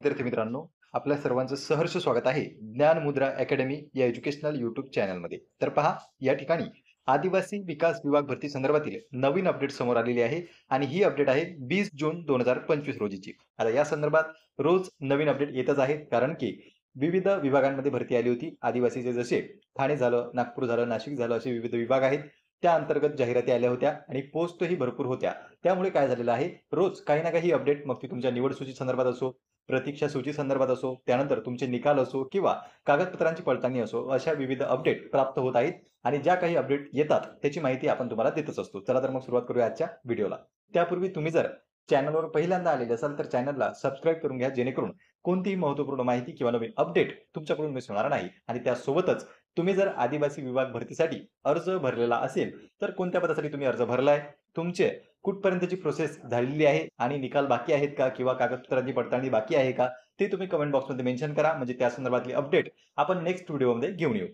विद्यार्थी मित्रांनो, आपल्या सर्वांचं सहर्ष स्वागत आहे ज्ञान मुद्रा अकॅडमी या एज्युकेशनल यूट्यूब चॅनलमध्ये. तर पहा, या ठिकाणी आदिवासी विकास विभाग भरती संदर्भातील नवीन अपडेट समोर आलेली आहे आणि ही अपडेट आहे 20 जून 2025 रोजीची. आता या संदर्भात रोज नवीन अपडेट येतच आहेत, कारण की विविध विभागांमध्ये भरती आली होती. आदिवासीचे जसे ठाणे झालं, नागपूर झालं, नाशिक झालं, असे विविध विभाग आहेत. त्या अंतर्गत जाहिराती आल्या होत्या आणि पोस्टही भरपूर होत्या. त्यामुळे काय झालेलं आहे, रोज काही ना काही अपडेट, मग ती तुमच्या निवड सूची संदर्भात असो, प्रतीक्षा सूची संदर्भात असो, त्यानंतर तुमचे निकाल असो किंवा कागदपत्रांची पडताळणी असो, अशा विविध अपडेट प्राप्त होत आहेत आणि ज्या काही अपडेट येतात त्याची माहिती आपण तुम्हाला देतच असतो. चला तर मग सुरुवात करूया आजच्या व्हिडिओला. त्यापूर्वी तुम्ही जर चॅनलवर पहिल्यांदा आलेले असाल तर चॅनलला सबस्क्राईब करून घ्या, जेणेकरून कोणतीही महत्त्वपूर्ण माहिती किंवा नवीन अपडेट तुमच्याकडून मिस होणार नाही. आणि त्यासोबतच तुम्ही जर आदिवासी विभाग भरतीसाठी अर्ज भरलेला असेल तर कोणत्या पदासाठी तुम्ही अर्ज भरलाय, तुमचे कुठपर्यंतची प्रोसेस झालेली आहे आणि निकाल बाकी आहेत का किंवा कागदपत्रांची पडताळणी बाकी आहे का, ते तुम्ही कमेंट बॉक्समध्ये मेन्शन करा. म्हणजे त्या संदर्भातली अपडेट आपण नेक्स्ट व्हिडिओमध्ये घेऊन येऊ.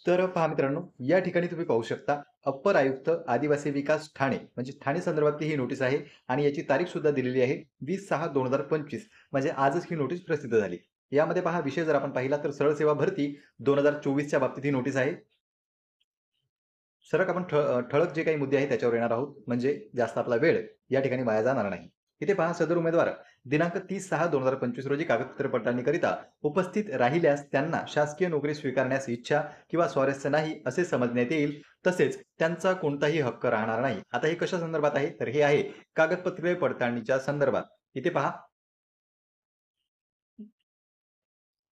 तर पहा मित्रांनो, या ठिकाणी तुम्ही पाहू शकता, अप्पर आयुक्त आदिवासी विकास ठाणे, म्हणजे ठाणे संदर्भातली ही नोटीस आहे आणि याची तारीख सुद्धा दिलेली आहे 20/6/2025. म्हणजे आजच ही नोटीस प्रसिद्ध झाली. यामध्ये पहा, विषय जर आपण पाहिला तर सरळ सेवा भरती 2024च्या बाबतीत ही नोटीस आहे. सरक आपण ठळक जे काही मुद्दे आहेत त्याच्यावर येणार आहोत, म्हणजे जास्त आपला वेळ या ठिकाणी वाया जाणार नाही. इथे पहा, सदर उमेदवार दिनांक 30/6/2025 रोजी कागदपत्र पडताळणीकरिता उपस्थित राहिल्यास त्यांना शासकीय नोकरी स्वीकारण्यास इच्छा किंवा स्वारस्य नाही असे समजण्यात येईल. तसेच त्यांचा कोणताही हक्क राहणार नाही. आता हे कशा संदर्भात आहे, तर हे आहे कागदपत्रे पडताळणीच्या संदर्भात. इथे पहा,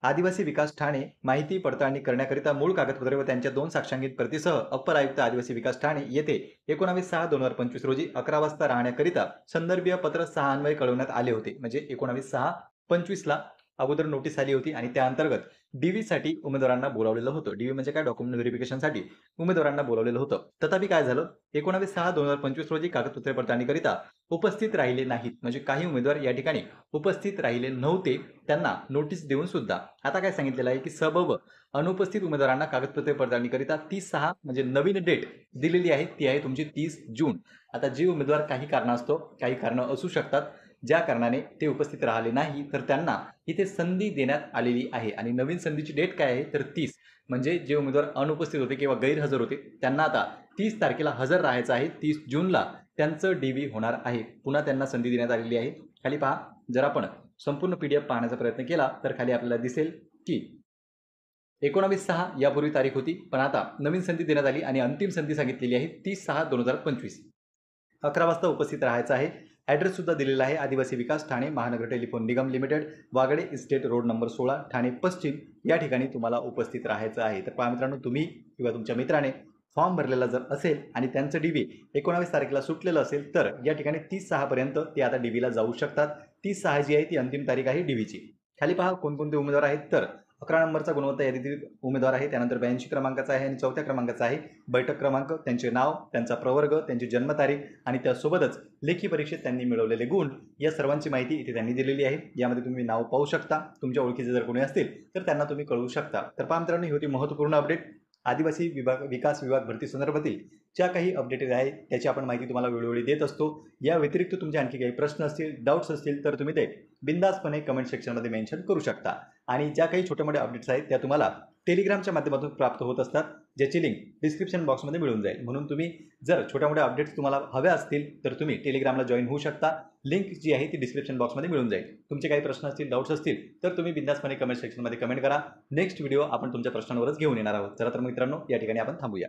आदिवासी विकास ठाणे माहिती पडताळणी करण्याकरिता मूळ कागदपत्रे व त्यांच्या 2 साक्षांकित प्रतीसह अप्पर आयुक्त आदिवासी विकास ठाणे येथे 19/6/2025 रोजी 11 वाजता राहण्याकरिता संदर्भीय पत्र 6 अन्वये कळवण्यात आले होते. म्हणजे 19/6/25ला अगोदर नोटीस आली होती आणि त्या अंतर्गत डीव्ही साठी उमेदवारांना बोलावलेलं होतं. डीव्ही म्हणजे काय, डॉक्युमेंट व्हेरिफिकेशनसाठी उमेदवारांना बोलावलेलं होतं. तथापि काय झालं, 19/6/2025 रोजी कागदपत्रे पडताळणीकरिता उपस्थित राहिले नाहीत. म्हणजे काही उमेदवार या ठिकाणी उपस्थित राहिले नव्हते. त्यांना नोटीस देऊन सुद्धा आता काय सांगितलेलं आहे की सबब अनुपस्थित उमेदवारांना कागदपत्रे पडताळणीकरिता 30/6 म्हणजे नवीन डेट दिलेली आहे, ती आहे तुमची 30 जून. आता जे उमेदवार काही कारणास्तव, काही कारणं असू शकतात, ज्या कारणाने ते उपस्थित राहिले नाही, तर त्यांना इथे संधी देण्यात आलेली आहे आणि नवीन संधीची डेट काय आहे तर 30. म्हणजे जे उमेदवार अनुपस्थित होते किंवा गैरहजर होते त्यांना आता 30 तारखेला हजर राहायचं आहे. 30 जूनला त्यांचं डीव्ही होणार आहे. पुन्हा त्यांना संधी देण्यात आलेली आहे. खाली पहा, जर आपण संपूर्ण पीडीएफ पाहण्याचा प्रयत्न केला तर खाली आपल्याला दिसेल की 19/6 यापूर्वी तारीख होती, पण आता नवीन संधी देण्यात आली आणि अंतिम संधी सांगितलेली आहे 30/6/2025. 11 वाजता उपस्थित राहायचं आहे. ॲड्रेस सुद्धा दिलेला आहे, आदिवासी विकास Thane, Mahanagar telephone Nigam limited, Wagde estate road number 16, Thane पश्चिम या ठिकाणी तुम्हाला उपस्थित राहायचं आहे. तर पहा मित्रांनो, तुम्ही किंवा तुमच्या मित्राने फॉर्म भरलेला जर असेल आणि त्यांचं डीव्ही 19 तारखेला सुटलेलं असेल तर या ठिकाणी 30/6 पर्यंत ते आता डीव्हीला जाऊ शकतात. 30/6 जी आहे ती अंतिम तारीख आहे डीव्हीची. खाली पहा कोणकोणते उमेदवार आहेत, तर 11 नंबरचा गुणवत्ता यादीतील उमेदवार आहे, त्यानंतर 82 क्रमांकाचा आहे आणि 4थ्या क्रमांकाचा आहे. बैठक क्रमांक, त्यांचे नाव, त्यांचा प्रवर्ग, त्यांची जन्मतारीख आणि त्यासोबतच लेखी परीक्षेत त्यांनी मिळवलेले गुण, या सर्वांची माहिती इथे त्यांनी दिलेली आहे. यामध्ये तुम्ही नाव पाहू शकता. तुमच्या ओळखीचे जर कोणी असतील तर त्यांना तुम्ही कळवू शकता. तर पहा मित्रांनो, ही होती महत्त्वपूर्ण अपडेट. आदिवासी विकास विभाग भरती संदर्भातील ज्या काही अपडेटेड आहेत त्याची आपण माहिती तुम्हाला वेळोवेळी देत असतो. या व्यतिरिक्त तुमचे आणखी काही प्रश्न असतील, डाऊट्स असतील तर तुम्ही ते बिंदासपणे कमेंट सेक्शनमध्ये मेन्शन करू शकता. आणि ज्या काही छोट्या मोठ्या अपडेट्स आहेत त्या तुम्हाला टेलिग्रामच्या माध्यमातून प्राप्त होत असतात, ज्याची लिंक डिस्क्रिप्शन बॉक्समध्ये मिळून जाईल. म्हणून तुम्ही जर छोट्या मोठ्या अपडेट्स तुम्हाला हव्या असतील तर तुम्ही टेलिग्रामला जॉईन होऊ शकता. लिंक जी आहे ती डिस्क्रिप्शन बॉक्समध्ये मिळून जाईल. तुमचे काही प्रश्न असतील, डाऊट्स असतील तर तुम्ही बिंदासपणे कमेंट सेक्शनमध्ये कमेंट करा. नेक्स्ट व्हिडिओ आपण तुमच्या प्रश्नांवरच घेऊन येणार आहोत. चला तर मित्रांनो, या ठिकाणी आपण थांबूया.